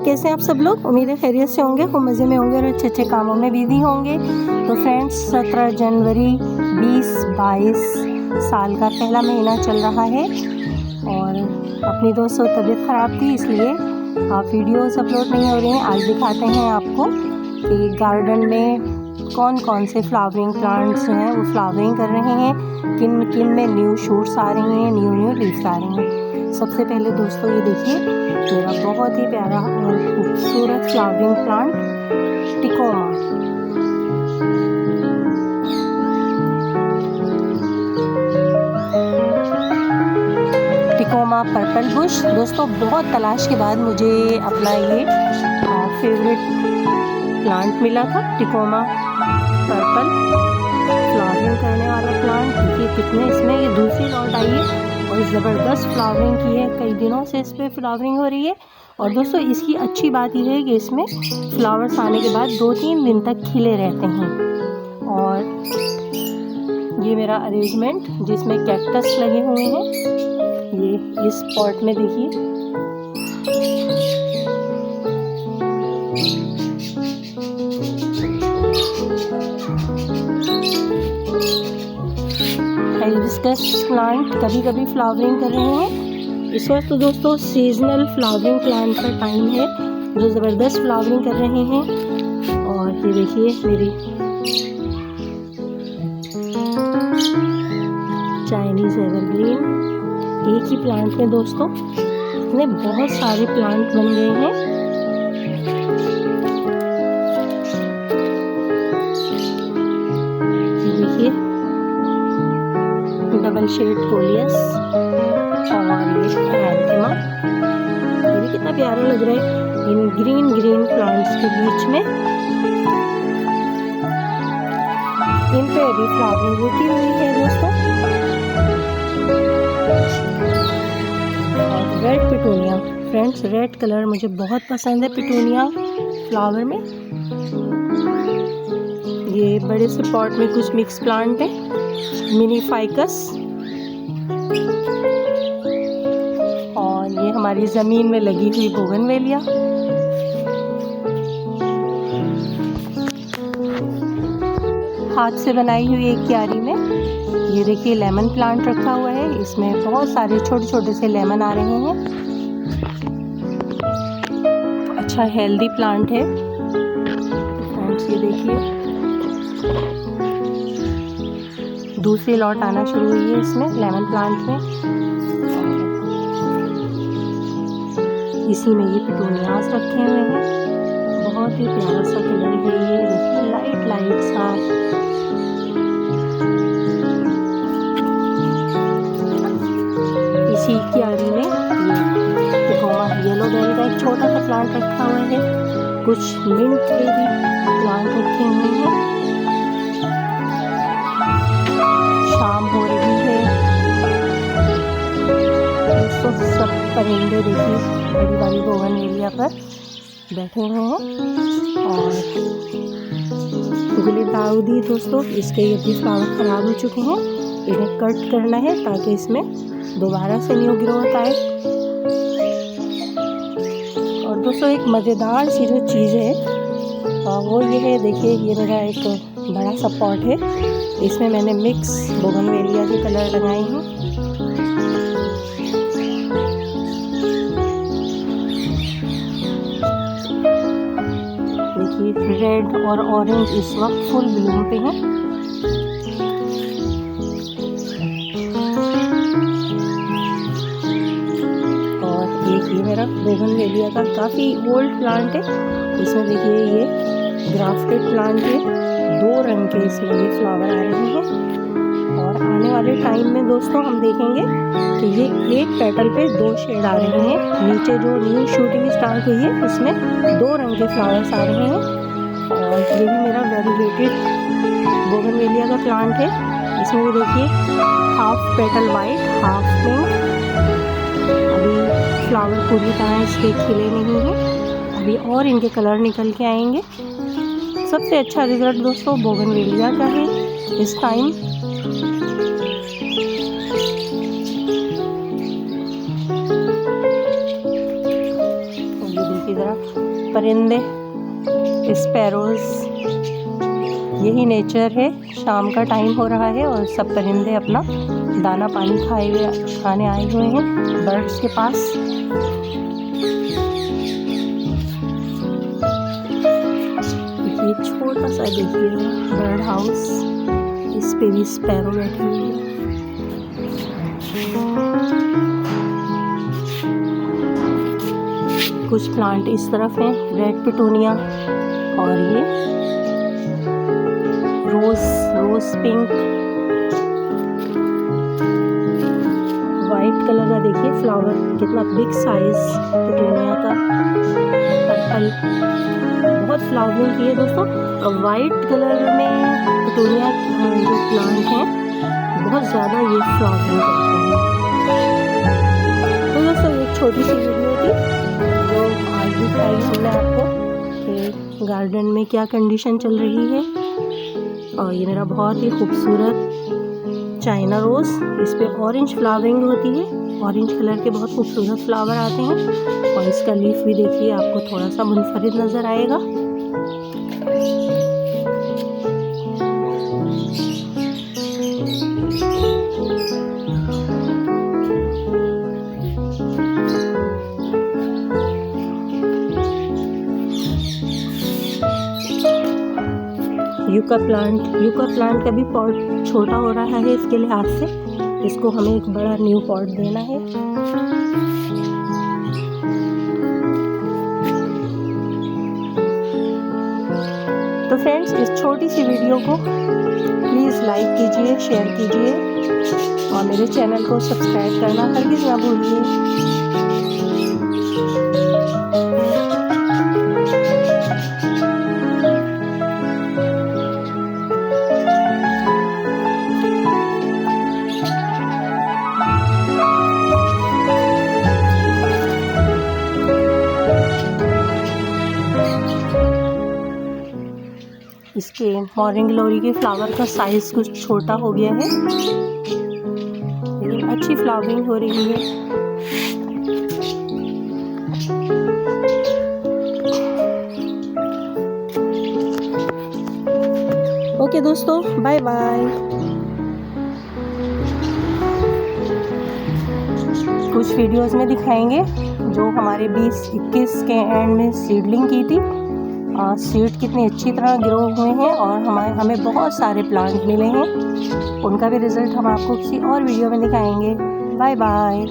कैसे हैं आप सब लोग? उम्मीद है खैरियत से होंगे, खूब मज़े में होंगे और अच्छे अच्छे कामों में बिजी होंगे। तो फ्रेंड्स 17 जनवरी 2022 साल का पहला महीना चल रहा है और अपनी दोस्तों तबीयत ख़राब थी इसलिए वीडियोस अपलोड नहीं हो रही हैं। आज दिखाते हैं आपको कि गार्डन में कौन कौन से फ्लावरिंग प्लांट्स जो हैं वो फ्लावरिंग कर रहे हैं, किन किन में न्यू शूट्स आ रही हैं, न्यू लीव्स आ रही हैं। सबसे पहले दोस्तों ये देखिए मेरा बहुत ही प्यारा और खूबसूरत flowering plant tecoma. Tecoma purple Bush. दोस्तों बहुत तलाश के बाद मुझे अपना ये फेवरेट प्लांट मिला था, टिकोमा पर्पल फ्लावरिंग करने वाला प्लांट। देखिए कितने इसमें ये दूसरी लौट आई है और ज़बरदस्त फ्लावरिंग की है, कई दिनों से इस पर फ्लावरिंग हो रही है। और दोस्तों इसकी अच्छी बात यह है कि इसमें फ्लावर्स आने के बाद 2-3 दिन तक खिले रहते हैं। और ये मेरा अरेंजमेंट जिसमें कैक्टस लगे हुए हैं, ये इस पॉट में देखिए हाइबिस्कस प्लांट कभी कभी फ्लावरिंग कर रहे हैं। इस वक्त तो दोस्तों सीजनल फ्लावरिंग प्लांट का टाइम है जो ज़बरदस्त फ्लावरिंग कर रहे हैं। और ये देखिए मेरी चाइनीज़ एवरग्रीन, एक ही प्लांट में दोस्तों इतने बहुत सारे प्लांट बन गए हैं। ये देखिए डबल शेड कोलियस और ये एंथेमा, ये भी कितना प्यारा लग रहा है इन ग्रीन प्लांट्स के बीच में। इन पे अभी फ्लावरिंग रुकी हुई है दोस्तों। और red petunia friends, red colour मुझे बहुत पसंद है पिटूनिया फ्लावर में। ये बड़े से पॉट में कुछ मिक्स प्लांट है, मिनी फाइकस, और ये हमारी ज़मीन में लगी हुई बोगनवेलिया। हाथ से बनाई हुई एक क्यारी में ये देखिए लेमन प्लांट रखा हुआ है, इसमें बहुत सारे छोटे छोटे से लेमन आ रहे हैं। अच्छा हेल्दी प्लांट है फ्रेंड्स। ये देखिए दूसरी लॉट आना शुरू हुई है इसमें लेमन प्लांट में। इसी में ये पिटूनियाज रखे हुए हैं, बहुत ही प्यारा सा कलर है ये, देखिए लाइट सा। इसी क्यारी में ये टिकोमा येलो बेरी का एक छोटा सा प्लांट रखा हुआ है, कुछ मिंट के भी प्लांट रखे हुए हैं। शाम हो रही है दोस्तों, सब परिंदे देखिए बड़ी वाली बोगनवेलिया पर बैठे हुए हैं। और गुलदाउदी दोस्तों, इसके ये भी फ्लावर ख़राब हो चुके हैं, इन्हें कट करना है ताकि इसमें दोबारा से न्यू ग्रोथ आए। और दोस्तों एक मज़ेदार सी जो चीज़ है वो ये है, देखिए ये मेरा एक बड़ा सा पॉट है, इसमें मैंने मिक्स बोगनवेलिया के कलर लगाए हैं। देखिए रेड और ऑरेंज इस वक्त फुल ब्लूम पे हैं। और एक ये मेरा बोगनवेलिया का काफ़ी ओल्ड प्लांट है, इसमें देखिए ये ग्राफ्टेड प्लांट है, 2 रंग के इसमें ये फ्लावर आ रहे हैं। और आने वाले टाइम में दोस्तों हम देखेंगे कि ये एक पेटल पे 2 शेड आ रहे हैं। नीचे जो न्यू शूटिंग स्टार्ट हुई है उसमें 2 रंग के फ्लावर्स आ रहे हैं। और ये भी मेरा वेरीगेटेड बोगनवेलिया का प्लांट है, इसमें भी देखिए half petal white half pink. अभी फ्लावर पूरी तरह इसके खिले नहीं हैं, अभी और इनके कलर निकल के आएंगे। सबसे अच्छा रिजल्ट दोस्तों बोगनवेलिया का है इस टाइम। वगैरह, परिंदे, स्पैरोज़, यही नेचर है। शाम का टाइम हो रहा है और सब परिंदे अपना दाना पानी खाने आए हुए हैं बर्ड्स के पास। ये छोटा सा देखिए बर्ड हाउस, इस पे भी स्पैरो बैठी हुई है। कुछ प्लांट इस तरफ हैं, रेड पिटूनिया, और ये रोज पिंक, वाइट कलर का देखिए फ्लावर, कितना बिग साइज पिटूनिया का, पर्पल, बहुत फ्लावरिंग की है दोस्तों। और वाइट कलर में पिटूनिया जो प्लांट हैं बहुत ज़्यादा ये फ्लावरिंग करते हैं। तो दोस्तों एक छोटी सी वीडियो थी जो आज दिखाई हमने आपको कि गार्डन में क्या कंडीशन चल रही है। और ये मेरा बहुत ही खूबसूरत चाइना रोज़, इस पे ऑरेंज फ्लावरिंग होती है, ऑरेंज कलर के बहुत खूबसूरत फ्लावर आते हैं। और इसका लीफ भी देखिए आपको थोड़ा सा मुनफरिद नज़र आएगा। यूका प्लांट का भी पॉट छोटा हो रहा है, इसके लिहाज से इसको हमें एक बड़ा न्यू पॉट देना है। तो फ्रेंड्स इस छोटी सी वीडियो को प्लीज़ लाइक कीजिए, शेयर कीजिए और मेरे चैनल को सब्सक्राइब करना हरगिज़ ना भूलिए। इसके मॉर्निंग ग्लोरी के फ्लावर का साइज़ कुछ छोटा हो गया है, लेकिन अच्छी फ्लावरिंग हो रही है। ओके दोस्तों, बाय बाय। कुछ वीडियोस में दिखाएंगे जो हमारे 2021 के एंड में सीडलिंग की थी। सीड कितनी अच्छी तरह ग्रो हुए हैं और हमें बहुत सारे प्लांट मिले हैं। उनका भी रिज़ल्ट हम आपको किसी और वीडियो में दिखाएंगे। Bye bye.